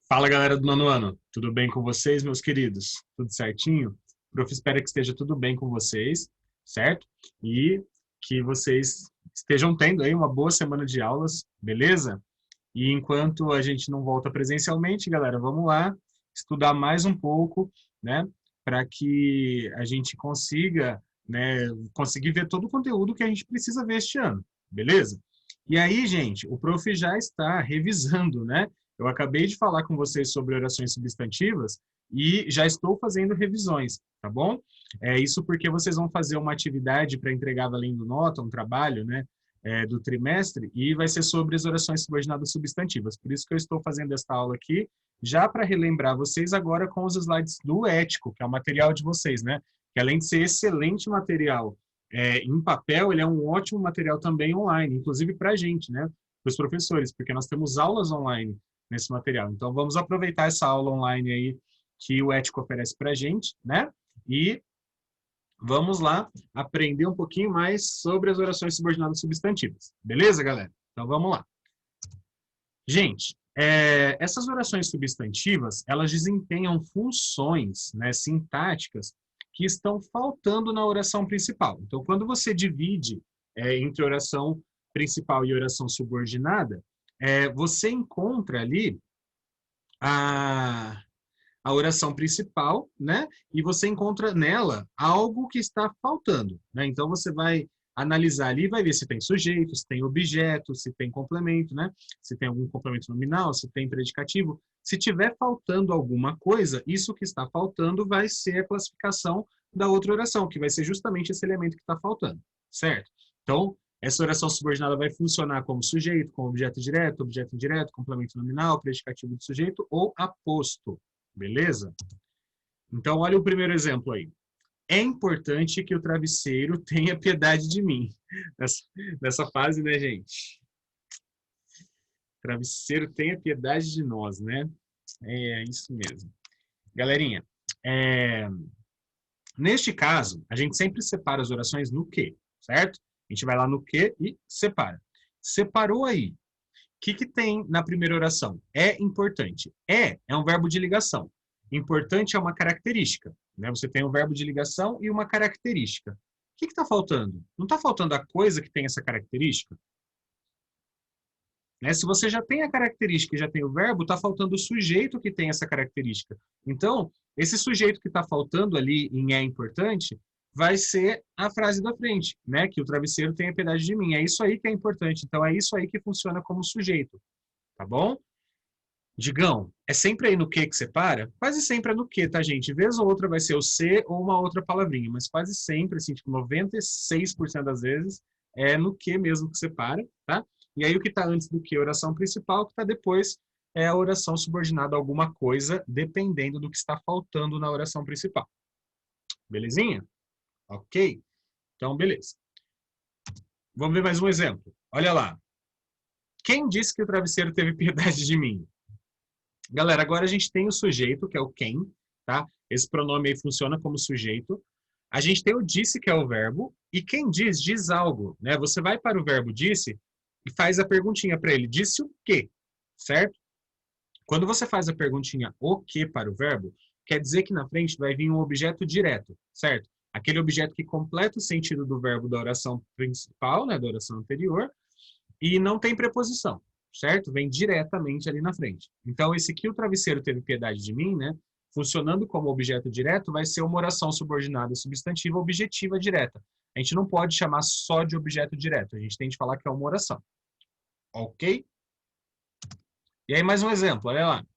Fala, galera do nono ano. Tudo bem com vocês, meus queridos? Tudo certinho? O prof espera que esteja tudo bem com vocês, certo? E que vocês estejam tendo aí uma boa semana de aulas, beleza? E enquanto a gente não volta presencialmente, galera, vamos lá estudar mais um pouco, né? Para que a gente consiga, né, conseguir ver todo o conteúdo que a gente precisa ver este ano, beleza? E aí, gente, o prof já está revisando, né? Eu acabei de falar com vocês sobre orações substantivas e já estou fazendo revisões, tá bom? É isso porque vocês vão fazer uma atividade para entregar valendo nota, um trabalho, né? Do trimestre, e vai ser sobre as orações subordinadas substantivas. Por isso que eu estou fazendo esta aula aqui, já para relembrar vocês agora com os slides do ético, que é o material de vocês, né? Que além de ser excelente material em papel, ele é um ótimo material também online, inclusive para a gente, né? Para os professores, porque nós temos aulas online nesse material. Então, vamos aproveitar essa aula online aí que o ético oferece para a gente, né? E vamos lá aprender um pouquinho mais sobre as orações subordinadas substantivas. Beleza, galera? Então, vamos lá. Gente, essas orações substantivas, elas desempenham funções, né, sintáticas que estão faltando na oração principal. Então, quando você divide entre oração principal e oração subordinada, você encontra ali a, a oração principal, né? E você encontra nela algo que está faltando, né? Então você vai analisar ali, vai ver se tem sujeito, se tem objeto, se tem complemento, né? Se tem algum complemento nominal, se tem predicativo. Se tiver faltando alguma coisa, isso que está faltando vai ser a classificação da outra oração, que vai ser justamente esse elemento que está faltando, certo? Então, essa oração subordinada vai funcionar como sujeito, como objeto direto, objeto indireto, complemento nominal, predicativo do sujeito ou aposto. Beleza? Então, olha o primeiro exemplo aí. É importante que o travesseiro tenha piedade de mim. Nessa fase, né, gente? Travesseiro tenha piedade de nós, né? É isso mesmo. Galerinha, neste caso, a gente sempre separa as orações no que, certo? A gente vai lá no que e separa. Separou aí. O que tem na primeira oração? É importante. É um verbo de ligação. Importante é uma característica. Né? Você tem um verbo de ligação e uma característica. O que está faltando? Não está faltando a coisa que tem essa característica? Né? Se você já tem a característica e já tem o verbo, está faltando o sujeito que tem essa característica. Então, esse sujeito que está faltando ali em é importante vai ser a frase da frente, né? Que o travesseiro tenha piedade de mim. É isso aí que é importante. Então, é isso aí que funciona como sujeito. Tá bom? Digão, é sempre aí no que separa? Quase sempre é no que, tá, gente? Vez ou outra vai ser o C ou uma outra palavrinha, mas quase sempre, assim, tipo 96% das vezes, é no que mesmo que separa, tá? E aí o que está antes do que? Oração principal, o que está depois é a oração subordinada a alguma coisa, dependendo do que está faltando na oração principal. Belezinha? Ok? Então, beleza. Vamos ver mais um exemplo. Olha lá. Quem disse que o travesseiro teve piedade de mim? Galera, agora a gente tem o sujeito, que é o quem, tá? Esse pronome aí funciona como sujeito. A gente tem o disse, que é o verbo, e quem diz, diz algo, né? Você vai para o verbo disse e faz a perguntinha para ele, disse o quê, certo? Quando você faz a perguntinha o que para o verbo, quer dizer que na frente vai vir um objeto direto, certo? Aquele objeto que completa o sentido do verbo da oração principal, né, da oração anterior, e não tem preposição, certo? Vem diretamente ali na frente. Então, esse que o travesseiro teve piedade de mim, né? Funcionando como objeto direto, vai ser uma oração subordinada substantiva objetiva direta. A gente não pode chamar só de objeto direto, a gente tem de falar que é uma oração. Ok? E aí, mais um exemplo, olha lá.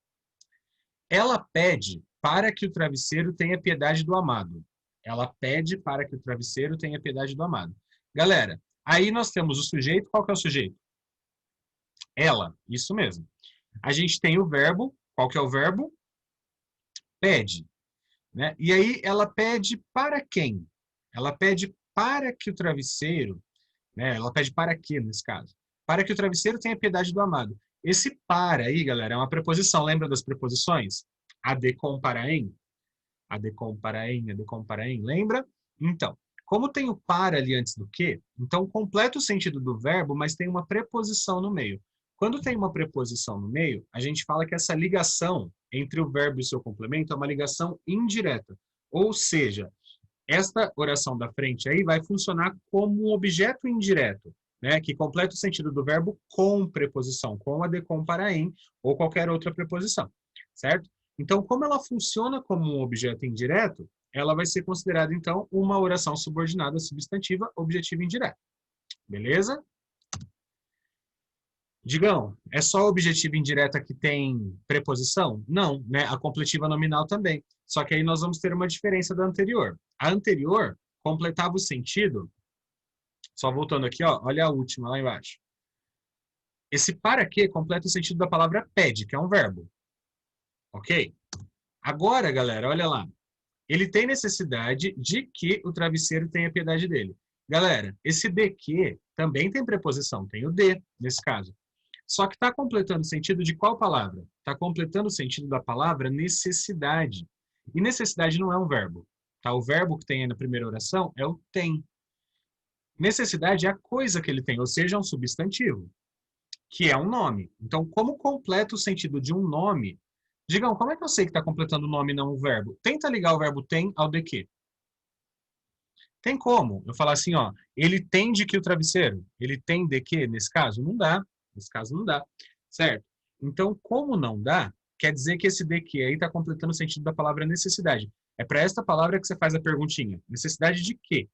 Ela pede para que o travesseiro tenha piedade do amado. Ela pede para que o travesseiro tenha piedade do amado. Galera, aí nós temos o sujeito. Qual que é o sujeito? Ela, isso mesmo. A gente tem o verbo. Qual que é o verbo? Pede. Né? E aí ela pede para quem? Ela pede para que o travesseiro, né? Ela pede para quê, nesse caso? Para que o travesseiro tenha piedade do amado. Esse para aí, galera, é uma preposição. Lembra das preposições? Ad com para em? Ad com para em, ad com para em. Lembra? Então, como tem o para ali antes do que, então completa o sentido do verbo, mas tem uma preposição no meio. Quando tem uma preposição no meio, a gente fala que essa ligação entre o verbo e o seu complemento é uma ligação indireta. Ou seja, esta oração da frente aí vai funcionar como um objeto indireto, né, que completa o sentido do verbo com preposição, com a de, com, para, em, ou qualquer outra preposição, certo? Então, como ela funciona como um objeto indireto, ela vai ser considerada, então, uma oração subordinada substantiva objetiva indireta. Beleza? Digão, é só objetiva indireta que tem preposição? Não, né? A completiva nominal também. Só que aí nós vamos ter uma diferença da anterior. A anterior completava o sentido, só voltando aqui, ó, olha a última lá embaixo. Esse para quê completa o sentido da palavra pede, que é um verbo. Ok? Agora, galera, olha lá. Ele tem necessidade de que o travesseiro tenha piedade dele. Galera, esse de que também tem preposição, tem o de, nesse caso. Só que está completando o sentido de qual palavra? Está completando o sentido da palavra necessidade. E necessidade não é um verbo. Tá? O verbo que tem aí na primeira oração é o tem. Necessidade é a coisa que ele tem, ou seja, é um substantivo, que é um nome. Então, como completa o sentido de um nome? Digam, como é que eu sei que está completando o nome e não o verbo? Tenta ligar o verbo tem ao de que. Tem como? Eu falar assim, ó, ele tem de que o travesseiro? Ele tem de que, nesse caso? Não dá. Nesse caso, não dá. Certo? Então, como não dá, quer dizer que esse de que aí está completando o sentido da palavra necessidade. É para esta palavra que você faz a perguntinha. Necessidade de quê?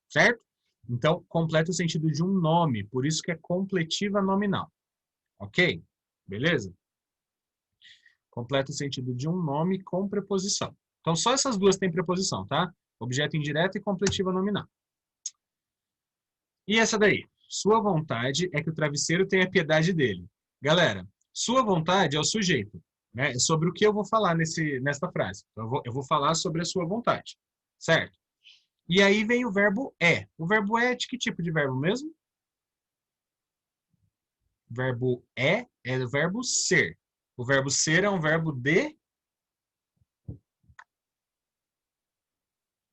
Certo? Então, completa o sentido de um nome. Por isso que é completiva nominal. Ok? Beleza? Completa o sentido de um nome com preposição. Então, só essas duas têm preposição, tá? Objeto indireto e completiva nominal. E essa daí? Sua vontade é que o travesseiro tenha piedade dele. Galera, sua vontade é o sujeito. Né? É sobre o que eu vou falar nesta frase. Eu vou falar sobre a sua vontade. Certo? E aí vem o verbo é. O verbo é de que tipo de verbo mesmo? O verbo é o verbo ser. O verbo ser é um verbo de...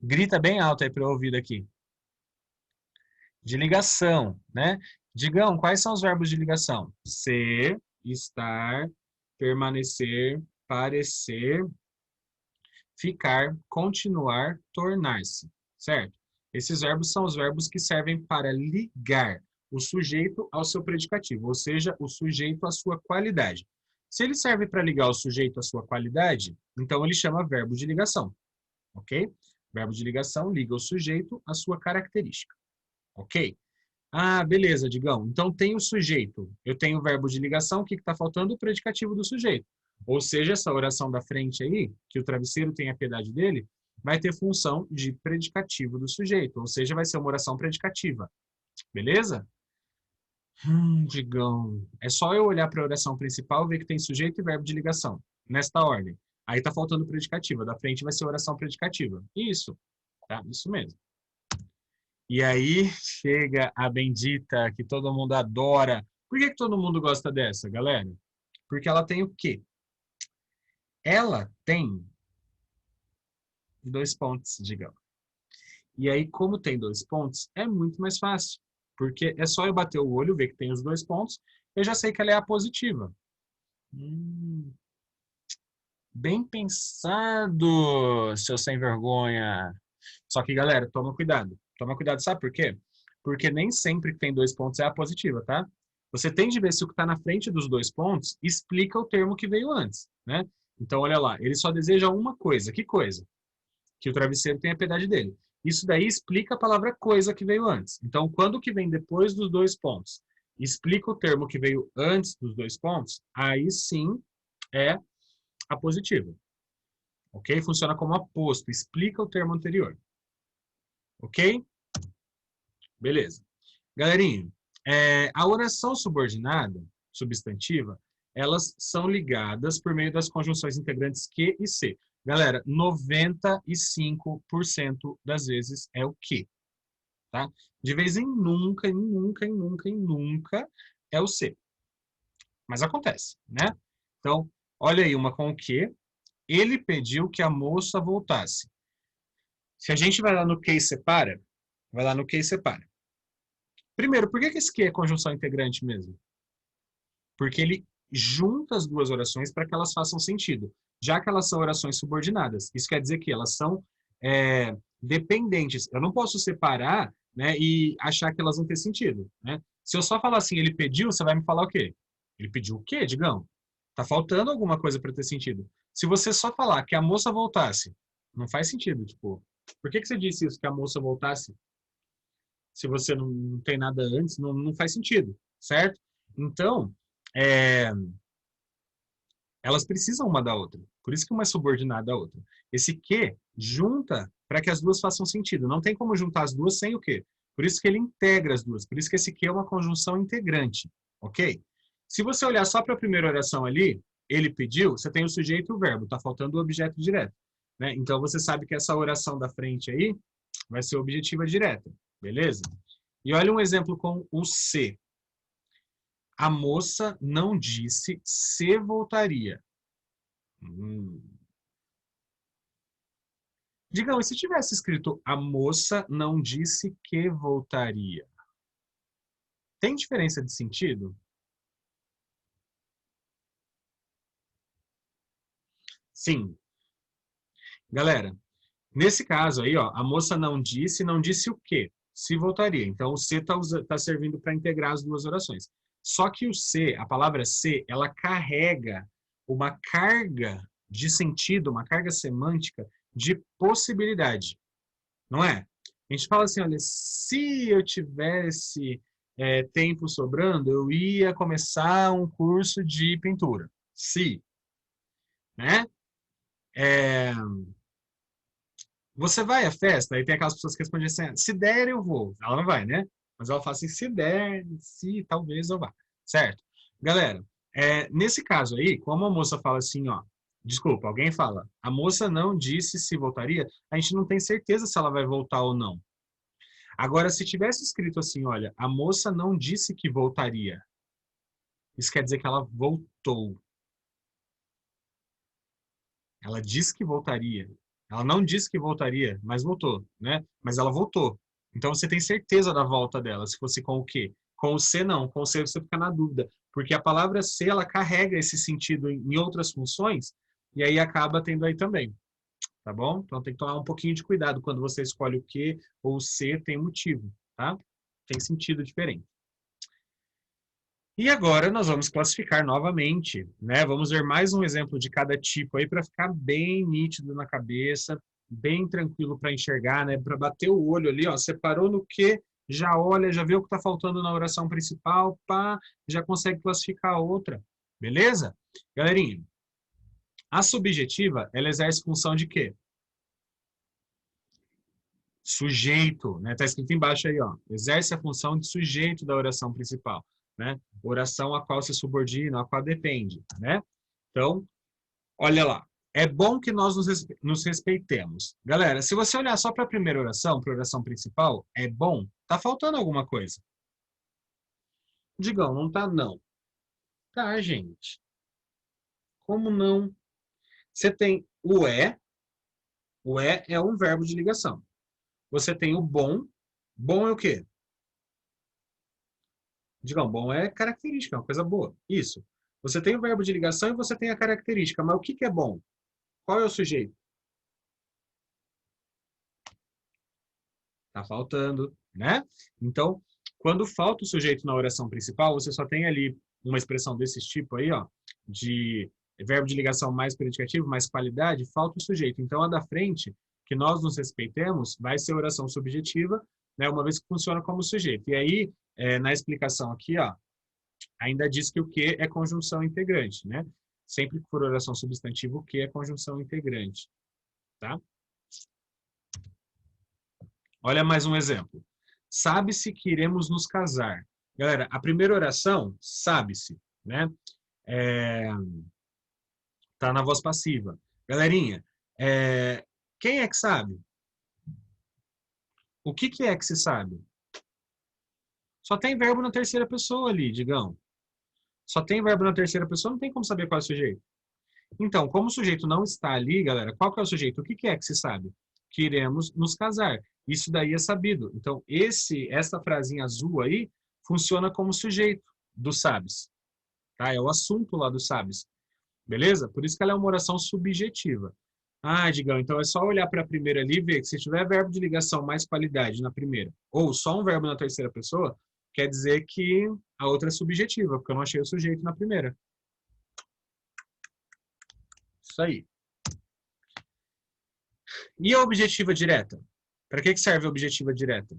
Grita bem alto aí para eu ouvir daqui. De ligação, né? Digam, quais são os verbos de ligação? Ser, estar, permanecer, parecer, ficar, continuar, tornar-se, certo? Esses verbos são os verbos que servem para ligar o sujeito ao seu predicativo, ou seja, o sujeito à sua qualidade. Se ele serve para ligar o sujeito à sua qualidade, então ele chama verbo de ligação, ok? Verbo de ligação liga o sujeito à sua característica. Ok? Ah, beleza, Digão. Então tem o sujeito. Eu tenho o verbo de ligação, o que está faltando? O predicativo do sujeito. Ou seja, essa oração da frente aí, que o travesseiro tem a piedade dele, vai ter função de predicativo do sujeito. Ou seja, vai ser uma oração predicativa. Beleza? Digão. É só eu olhar para a oração principal e ver que tem sujeito e verbo de ligação. Nesta ordem. Aí está faltando o predicativo. Da frente vai ser oração predicativa. Isso. Tá? Isso mesmo. E aí chega a bendita que todo mundo adora. Por que todo mundo gosta dessa, galera? Porque ela tem o quê? Ela tem 2 pontos, digamos. E aí, como tem 2 pontos, é muito mais fácil. Porque é só eu bater o olho, ver que tem os 2 pontos, eu já sei que ela é a positiva. Bem pensado, seu sem vergonha. Só que, galera, toma cuidado. Toma cuidado, sabe por quê? Porque nem sempre que tem 2 pontos é a positiva, tá? Você tem de ver se o que está na frente dos 2 pontos explica o termo que veio antes, né? Então, olha lá, ele só deseja uma coisa. Que coisa? Que o travesseiro tenha piedade dele. Isso daí explica a palavra coisa que veio antes. Então, quando o que vem depois dos 2 pontos explica o termo que veio antes dos 2 pontos, aí sim é a positiva. Ok? Funciona como aposto, explica o termo anterior. Ok? Beleza. Galerinha, a oração subordinada, substantiva, elas são ligadas por meio das conjunções integrantes que e se. Galera, 95% das vezes é o que, tá? De vez em nunca, em nunca, em nunca, em nunca é o se. Mas acontece, né? Então, olha aí uma com o que. Ele pediu que a moça voltasse. Se a gente vai lá no que e separa, vai lá no que e separa. Primeiro, por que esse que é conjunção integrante mesmo? Porque ele junta as duas orações para que elas façam sentido, já que elas são orações subordinadas. Isso quer dizer que elas são dependentes. Eu não posso separar, né, e achar que elas vão ter sentido, né? Se eu só falar assim, ele pediu, você vai me falar o quê? Ele pediu o quê, Digão? Tá faltando alguma coisa para ter sentido. Se você só falar que a moça voltasse, não faz sentido, tipo, por que você disse isso, que a moça voltasse? Se você não tem nada antes, não faz sentido, certo? Então, é, elas precisam uma da outra. Por isso que uma é subordinada à outra. Esse que junta para que as duas façam sentido. Não tem como juntar as duas sem o que. Por isso que ele integra as duas. Por isso que esse que é uma conjunção integrante. Ok? Se você olhar só para a primeira oração ali, ele pediu, você tem o sujeito e o verbo. Está faltando o objeto direto. Né? Então você sabe que essa oração da frente aí vai ser objetiva direta. Beleza? E olha um exemplo com o se. A moça não disse se voltaria. Digam, e se tivesse escrito a moça não disse que voltaria? Tem diferença de sentido? Sim. Galera, nesse caso aí, ó, a moça não disse o quê? Se voltaria. Então, o se está servindo para integrar as duas orações. Só que o se, a palavra se, ela carrega uma carga de sentido, uma carga semântica de possibilidade. Não é? A gente fala assim, olha, se eu tivesse tempo sobrando, eu ia começar um curso de pintura. Se, né? É, você vai à festa, aí tem aquelas pessoas que respondem assim, se der eu vou. Ela não vai, né? Mas ela fala assim, se der, se talvez eu vá. Certo? Galera, nesse caso aí, como a moça fala assim, ó, desculpa, alguém fala, a moça não disse se voltaria, a gente não tem certeza se ela vai voltar ou não. Agora, se tivesse escrito assim, olha, a moça não disse que voltaria. Isso quer dizer que ela voltou. Ela disse que voltaria. Ela não disse que voltaria, mas voltou, né? Mas ela voltou. Então você tem certeza da volta dela. Se fosse com o quê? Com o C não. Com o C você fica na dúvida, porque a palavra C ela carrega esse sentido em outras funções e aí acaba tendo aí também, tá bom? Então tem que tomar um pouquinho de cuidado quando você escolhe o que ou o C tem motivo, tá? Tem sentido diferente. E agora nós vamos classificar novamente, né? Vamos ver mais um exemplo de cada tipo aí para ficar bem nítido na cabeça, bem tranquilo para enxergar, né? Para bater o olho ali, ó, separou no que, já olha, já vê o que está faltando na oração principal, pá, já consegue classificar a outra, beleza? Galerinha, a subjetiva, ela exerce função de quê? Sujeito, né? Tá escrito embaixo aí, ó. Exerce a função de sujeito da oração principal, né? Oração a qual se subordina, a qual depende, né? Então, olha lá. É bom que nós nos respeitemos. Galera, se você olhar só para a primeira oração, para a oração principal, é bom, tá faltando alguma coisa. Digam, não tá não. Tá, gente. Como não? Você tem o é um verbo de ligação. Você tem o bom é o quê? Digam, bom é característica, é uma coisa boa. Isso. Você tem o verbo de ligação e você tem a característica, mas o que é bom? Qual é o sujeito? Tá faltando, né? Então, quando falta o sujeito na oração principal, você só tem ali uma expressão desse tipo aí, ó, de verbo de ligação mais predicativo, mais qualidade, falta o sujeito. Então, a da frente, que nós nos respeitemos, vai ser oração subjetiva, né, uma vez que funciona como sujeito. E aí, na explicação aqui, ó, ainda diz que o que é conjunção integrante, né? Sempre que for oração substantiva, o que é conjunção integrante, tá? Olha mais um exemplo. Sabe-se que iremos nos casar. Galera, a primeira oração, sabe-se, né? Tá na voz passiva. Galerinha, quem é que sabe? O que é que se sabe? Só tem verbo na terceira pessoa ali, digão. Só tem verbo na terceira pessoa, não tem como saber qual é o sujeito. Então, como o sujeito não está ali, galera, qual que é o sujeito? O que é que se sabe? Que iremos nos casar. Isso daí é sabido. Então, essa frasinha azul aí funciona como sujeito do sabes. tá? É o assunto lá do sabes, beleza? Por isso que ela é uma oração subjetiva. Ah, Digão, então é só olhar para a primeira ali e ver que se tiver verbo de ligação mais qualidade na primeira, ou só um verbo na terceira pessoa, quer dizer que a outra é subjetiva, porque eu não achei o sujeito na primeira. Isso aí. E a objetiva direta? Para que serve a objetiva direta?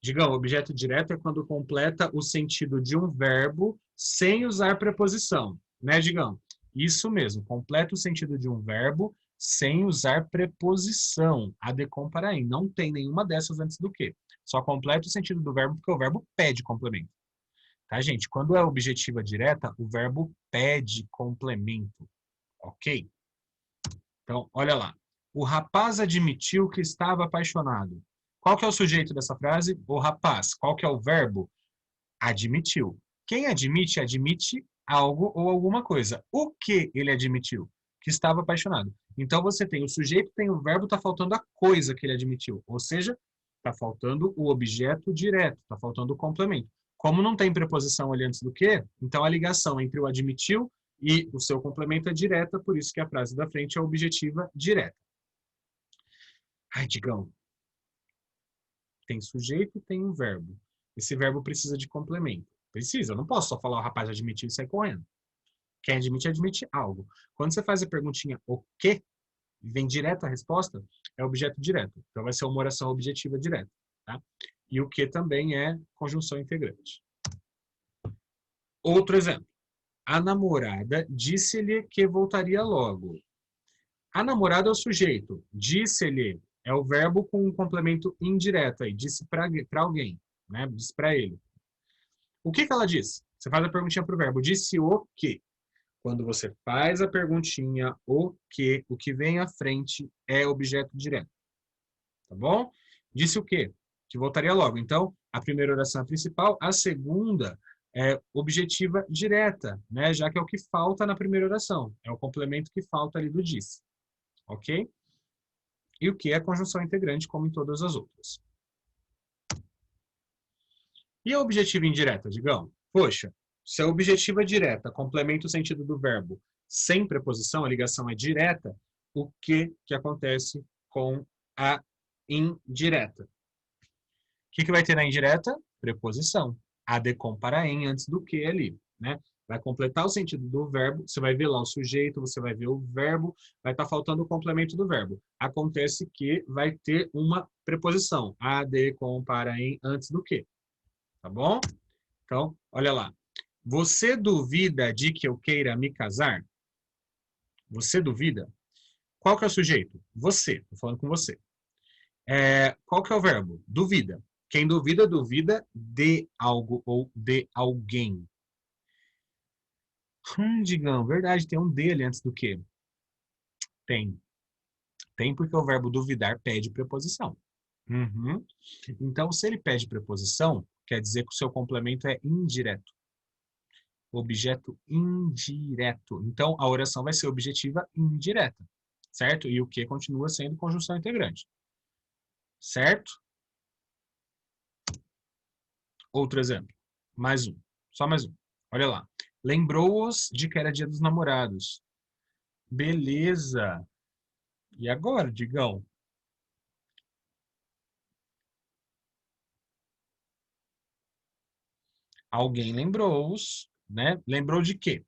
Digão, objeto direto é quando completa o sentido de um verbo sem usar preposição, né, Digão? Isso mesmo, completa o sentido de um verbo sem usar preposição. A de comparaém. Não tem nenhuma dessas antes do que. Só completa o sentido do verbo porque o verbo pede complemento. Tá, gente? Quando é objetiva direta, o verbo pede complemento. Ok? Então, olha lá. O rapaz admitiu que estava apaixonado. Qual que é o sujeito dessa frase? O rapaz. Qual que é o verbo? Admitiu. Quem admite, admite algo ou alguma coisa. O que ele admitiu? Que estava apaixonado. Então você tem o sujeito, tem o verbo, está faltando a coisa que ele admitiu. Ou seja, está faltando o objeto direto, está faltando o complemento. Como não tem preposição ali antes do que, então a ligação entre o admitiu e o seu complemento é direta, por isso que a frase da frente é objetiva direta. Ai, Digão, tem sujeito e tem um verbo. Esse verbo precisa de complemento. Precisa, eu não posso só falar o rapaz admitiu e sair correndo. Quem admite, admite algo. Quando você faz a perguntinha o quê, vem direto a resposta, é objeto direto. Então vai ser uma oração objetiva direta. Tá? E o que também é conjunção integrante. Outro exemplo. A namorada disse-lhe que voltaria logo. A namorada é o sujeito. Disse-lhe é o verbo com um complemento indireto aí. Disse para alguém. Né? Disse para ele. O que ela disse? Você faz a perguntinha para o verbo. Disse o quê? Quando você faz a perguntinha o que vem à frente é objeto direto. Tá bom? Disse o quê? Que voltaria logo. Então, a primeira oração é a principal, a segunda é objetiva direta, né? Já que é o que falta na primeira oração. É o complemento que falta ali do disse. Ok? E o que é conjunção integrante, como em todas as outras. E a objetiva indireta, digamos? Poxa, se a objetiva direta complementa o sentido do verbo sem preposição, a ligação é direta, o que acontece com a indireta? O que vai ter na indireta? Preposição. A de comparaem antes do que ali, né? Vai completar o sentido do verbo, você vai ver lá o sujeito, você vai ver o verbo, vai estar faltando o complemento do verbo. Acontece que vai ter uma preposição, a de comparaem antes do que, tá bom? Então, olha lá. Você duvida de que eu queira me casar? Você duvida? Qual que é o sujeito? Você. Estou falando com você. Qual que é o verbo? Duvida. Quem duvida, duvida de algo ou de alguém. Digão, verdade, tem um D ali antes do que? Tem. Tem porque o verbo duvidar pede preposição. Uhum. Então, se ele pede preposição, quer dizer que o seu complemento é indireto. Objeto indireto. Então, a oração vai ser objetiva indireta, certo? E o que continua sendo conjunção integrante, certo? Outro exemplo. Mais um. Só mais um. Olha lá. Lembrou-os de que era dia dos namorados. Beleza. E agora, Digão? Alguém lembrou-os, né? Lembrou de quê?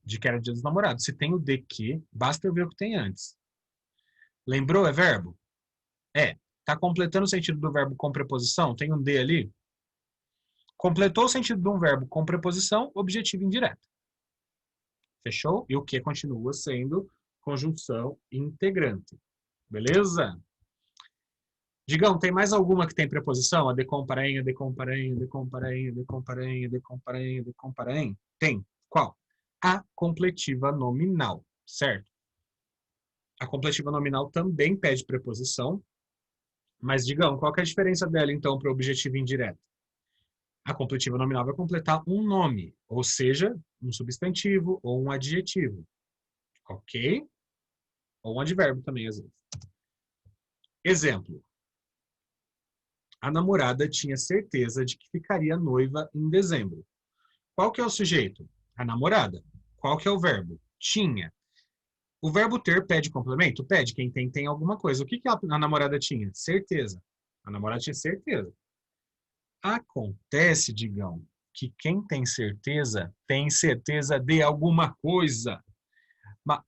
De que era dia dos namorados. Se tem o de que, basta eu ver o que tem antes. Lembrou é verbo? É. Tá completando o sentido do verbo com preposição? Tem um de ali? Completou o sentido de um verbo com preposição, objetivo indireto. Fechou? E o que continua sendo conjunção integrante. Beleza? Digão, tem mais alguma que tem preposição? A de comparém, a de comparém, a de comparém, a de comparém, a de comparém, a de comparém? Tem. Qual? A completiva nominal, certo? A completiva nominal também pede preposição, mas, Digão, qual que é a diferença dela, então, para o objetivo indireto? A completiva nominal vai completar um nome, ou seja, um substantivo ou um adjetivo. Ok? Ou um advérbio também, às vezes. Exemplo. A namorada tinha certeza de que ficaria noiva em dezembro. Qual que é o sujeito? A namorada. Qual que é o verbo? Tinha. O verbo ter pede complemento? Pede. Quem tem alguma coisa. O que que a namorada tinha? Certeza. A namorada tinha certeza. Acontece, Digão, que quem tem certeza de alguma coisa. Mas,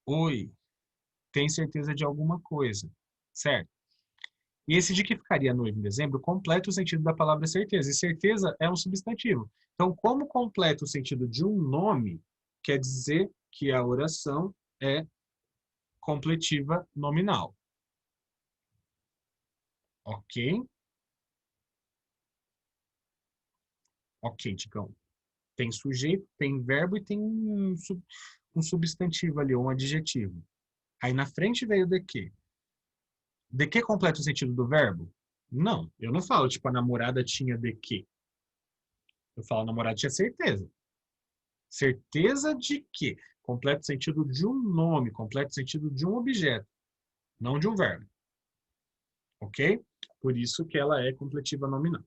oi, tem certeza de alguma coisa, certo? E esse de que ficaria noivo em dezembro completa o sentido da palavra certeza. E certeza é um substantivo. Então, como completa o sentido de um nome, quer dizer que a oração é completiva nominal. Ok? Ok, Ticão. Tem sujeito, tem verbo e tem um substantivo ali, um adjetivo. Aí na frente veio de quê? De que completa o sentido do verbo? Não, eu não falo, tipo, a namorada tinha de quê? Eu falo, a namorada tinha certeza. Certeza de que? Completa o sentido de um nome, completa o sentido de um objeto, não de um verbo. Ok? Por isso que ela é completiva nominal.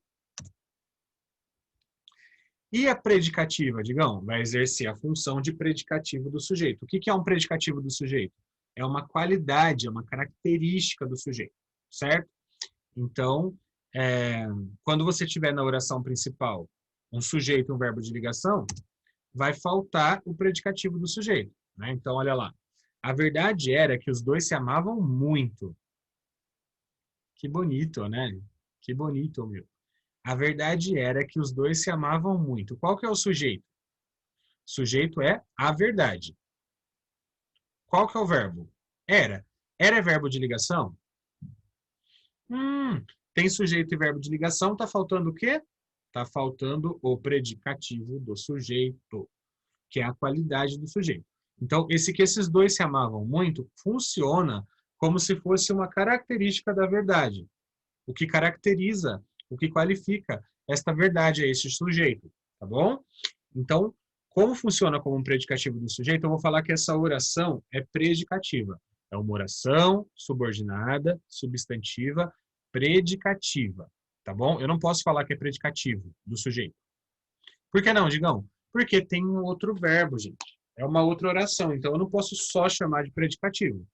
E a predicativa, Digão? Vai exercer a função de predicativo do sujeito. O que é um predicativo do sujeito? É uma qualidade, é uma característica do sujeito, certo? Então, quando você tiver na oração principal um sujeito e um verbo de ligação, vai faltar o predicativo do sujeito, né? Então, olha lá. A verdade era que os dois se amavam muito. Que bonito, né? Que bonito, meu. A verdade era que os dois se amavam muito. Qual que é o sujeito? O sujeito é a verdade. Qual que é o verbo? Era. Era é verbo de ligação? Tem sujeito e verbo de ligação, tá faltando o quê? Tá faltando o predicativo do sujeito, que é a qualidade do sujeito. Então, esse que esses dois se amavam muito funciona como se fosse uma característica da verdade. O que caracteriza, o que qualifica esta verdade é esse sujeito, tá bom? Então, como funciona como um predicativo do sujeito, eu vou falar que essa oração é predicativa. É uma oração subordinada, substantiva, predicativa, tá bom? Eu não posso falar que é predicativo do sujeito. Por que não, Digão? Porque tem um outro verbo, gente. É uma outra oração, então eu não posso só chamar de predicativo,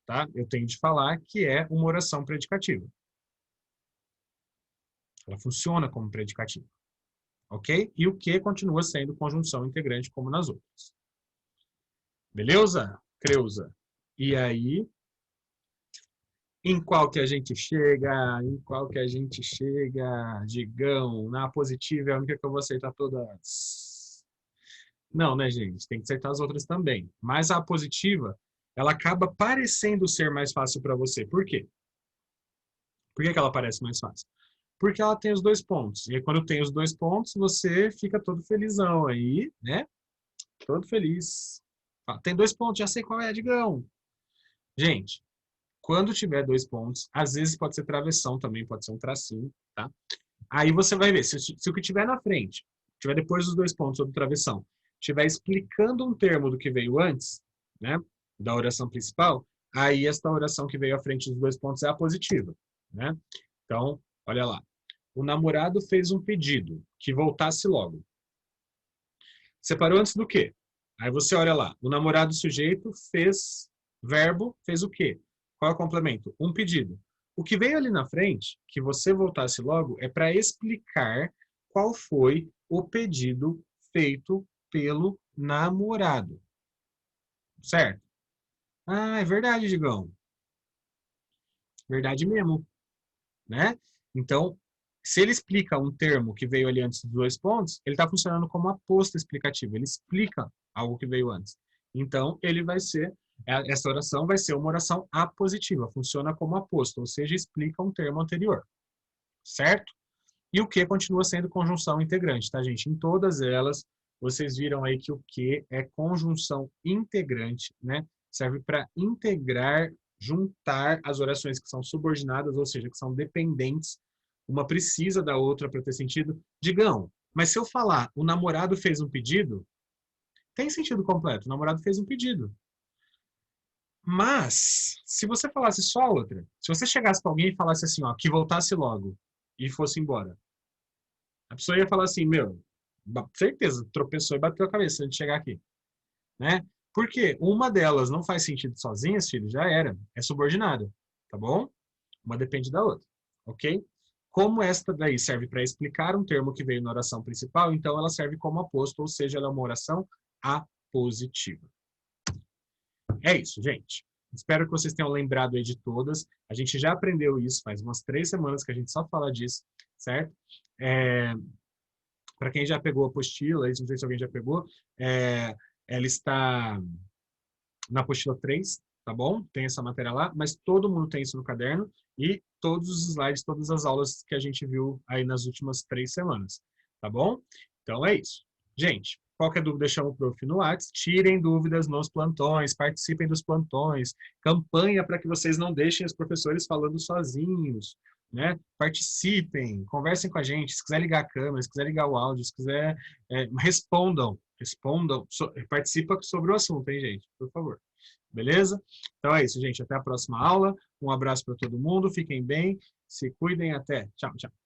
tá? Eu tenho de falar que é uma oração predicativa. Ela funciona como predicativo, ok? E o que continua sendo conjunção integrante como nas outras. Beleza, Creuza? E aí, em qual que a gente chega? Em qual que a gente chega? Digão, na positiva é a única que eu vou acertar todas. Não, né, gente? Tem que acertar as outras também. Mas a positiva, ela acaba parecendo ser mais fácil para você. Por quê? Por que que ela parece mais fácil? Porque ela tem os dois pontos. E aí, quando tem os dois pontos, você fica todo felizão aí, né? Todo feliz. Tem dois pontos, já sei qual é, Digão. Gente, quando tiver dois pontos, às vezes pode ser travessão também, pode ser um tracinho, tá? Aí você vai ver, se o que tiver na frente, tiver depois dos dois pontos ou do travessão, estiver explicando um termo do que veio antes, né, da oração principal, aí esta oração que veio à frente dos dois pontos é a positiva, né? Então, olha lá. O namorado fez um pedido, que voltasse logo. Separou antes do quê? Aí você olha lá. O namorado sujeito fez, verbo, fez o quê? Qual é o complemento? Um pedido. O que veio ali na frente, que você voltasse logo, é para explicar qual foi o pedido feito pelo namorado. Certo? Ah, é verdade, Digão. Verdade mesmo, né? Então, se ele explica um termo que veio ali antes dos dois pontos, ele está funcionando como aposto explicativo. Ele explica algo que veio antes. Então, ele vai ser, essa oração vai ser uma oração apositiva, funciona como aposto, ou seja, explica um termo anterior. Certo? E o que continua sendo conjunção integrante, tá, gente? Em todas elas, vocês viram aí que o que é conjunção integrante, né? Serve para integrar, juntar as orações que são subordinadas, ou seja, que são dependentes. Uma precisa da outra para ter sentido. Digam, mas se eu falar o namorado fez um pedido, tem sentido completo. O namorado fez um pedido. Mas, se você falasse só a outra, se você chegasse para alguém e falasse assim, ó, que voltasse logo, e fosse embora? A pessoa ia falar assim, meu, certeza, tropeçou e bateu a cabeça antes de chegar aqui, né? Porque uma delas não faz sentido sozinha, filho, já era, é subordinada, tá bom? Uma depende da outra, ok? Como esta daí serve para explicar um termo que veio na oração principal, então ela serve como aposto, ou seja, ela é uma oração apositiva. É isso, gente. Espero que vocês tenham lembrado aí de todas. A gente já aprendeu isso, faz umas 3 semanas que a gente só fala disso, certo? Para quem já pegou a apostila, não sei se alguém já pegou, ela está na apostila 3, tá bom? Tem essa matéria lá, mas todo mundo tem isso no caderno e todos os slides, todas as aulas que a gente viu aí nas últimas 3 semanas, tá bom? Então é isso. Gente, qualquer dúvida, chama o prof no WhatsApp, tirem dúvidas nos plantões, participem dos plantões, campanha para que vocês não deixem os professores falando sozinhos, né? Participem, conversem com a gente, se quiser ligar a câmera, se quiser ligar o áudio, se quiser, respondam, participa sobre o assunto, hein, gente? Por favor. Beleza? Então é isso, gente. Até a próxima aula. Um abraço para todo mundo. Fiquem bem. Se cuidem. Até. Tchau, tchau.